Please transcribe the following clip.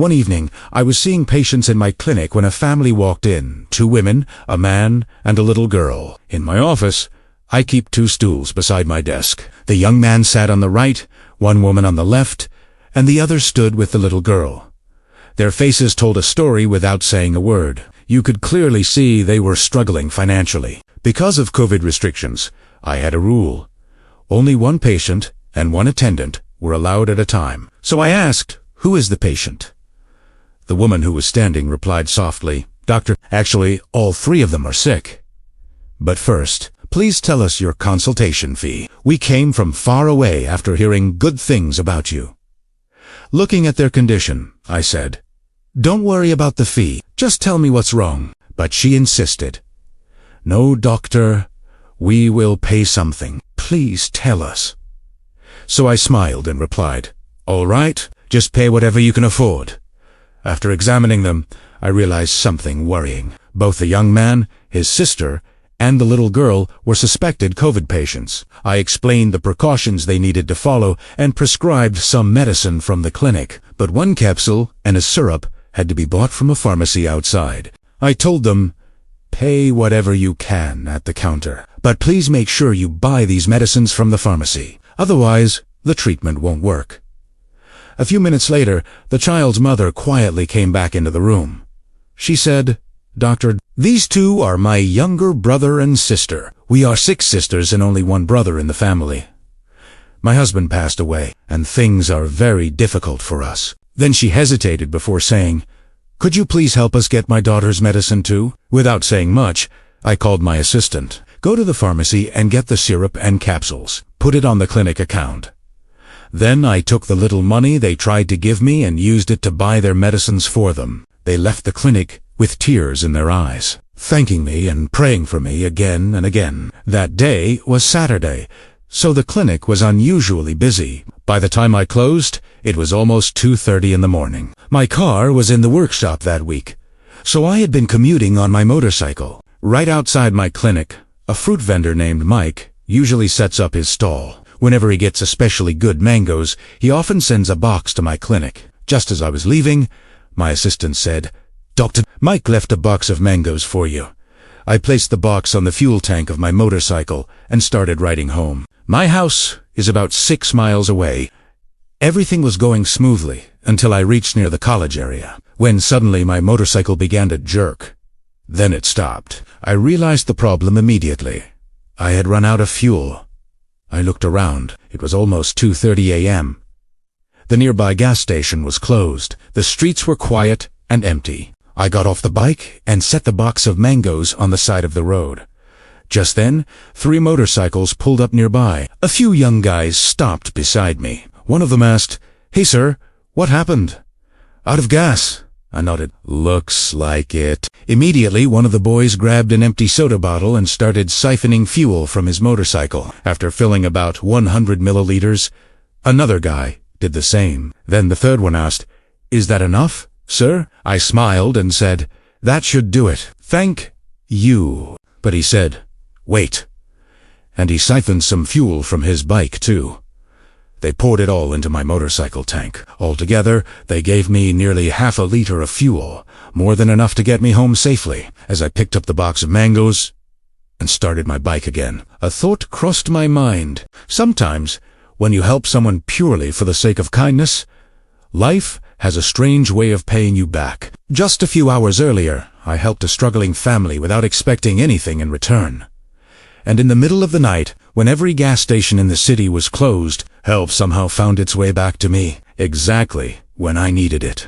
One evening, I was seeing patients in my clinic when a family walked in, 2 women, a man, and a little girl. In my office, I keep 2 stools beside my desk. The young man sat on the right, 1 woman on the left, and the other stood with the little girl. Their faces told a story without saying a word. You could clearly see they were struggling financially. Because of COVID restrictions, I had a rule. Only 1 patient and 1 attendant were allowed at a time. So I asked, "Who is the patient?" The woman who was standing replied softly, "Doctor, actually, all 3 of them are sick. But first, please tell us your consultation fee. We came from far away after hearing good things about you." Looking at their condition, I said, "Don't worry about the fee, just tell me what's wrong." But she insisted, "No, doctor, we will pay something. Please tell us." So I smiled and replied, "All right, just pay whatever you can afford." After examining them, I realized something worrying. Both the young man, his sister, and the little girl were suspected COVID patients. I explained the precautions they needed to follow and prescribed some medicine from the clinic, but 1 capsule and a syrup had to be bought from a pharmacy outside. I told them, "Pay whatever you can at the counter, but please make sure you buy these medicines from the pharmacy. Otherwise, the treatment won't work." A few minutes later, the child's mother quietly came back into the room. She said, "Doctor, these 2 are my younger brother and sister. We are 6 sisters and only 1 brother in the family. My husband passed away, and things are very difficult for us." Then she hesitated before saying, "Could you please help us get my daughter's medicine too?" Without saying much, I called my assistant. "Go to the pharmacy and get the syrup and capsules. Put it on the clinic account." Then I took the little money they tried to give me and used it to buy their medicines for them. They left the clinic with tears in their eyes, thanking me and praying for me again and again. That day was Saturday, so the clinic was unusually busy. By the time I closed, it was almost 2:30 in the morning. My car was in the workshop that week, so I had been commuting on my motorcycle. Right outside my clinic, a fruit vendor named Mike usually sets up his stall. Whenever he gets especially good mangoes, he often sends a box to my clinic. Just as I was leaving, my assistant said, "Dr. Mike left a box of mangoes for you." I placed the box on the fuel tank of my motorcycle and started riding home. My house is about 6 miles away. Everything was going smoothly until I reached near the college area, when suddenly my motorcycle began to jerk. Then it stopped. I realized the problem immediately. I had run out of fuel. I looked around. It was almost 2:30 a.m. The nearby gas station was closed. The streets were quiet and empty. I got off the bike and set the box of mangoes on the side of the road. Just then, 3 motorcycles pulled up nearby. A few young guys stopped beside me. One of them asked, "Hey sir, what happened?" "Out of gas." I nodded. "Looks like it." Immediately, one of the boys grabbed an empty soda bottle and started siphoning fuel from his motorcycle. After filling about 100 milliliters, another guy did the same. Then the third one asked, "Is that enough, sir?" I smiled and said, "That should do it. Thank you." But he said, "Wait." And he siphoned some fuel from his bike too. They poured it all into my motorcycle tank. Altogether, they gave me nearly half a liter of fuel, more than enough to get me home safely. As I picked up the box of mangoes and started my bike again, a thought crossed my mind. Sometimes, when you help someone purely for the sake of kindness, life has a strange way of paying you back. Just a few hours earlier, I helped a struggling family without expecting anything in return. And in the middle of the night, when every gas station in the city was closed, help somehow found its way back to me, exactly when I needed it.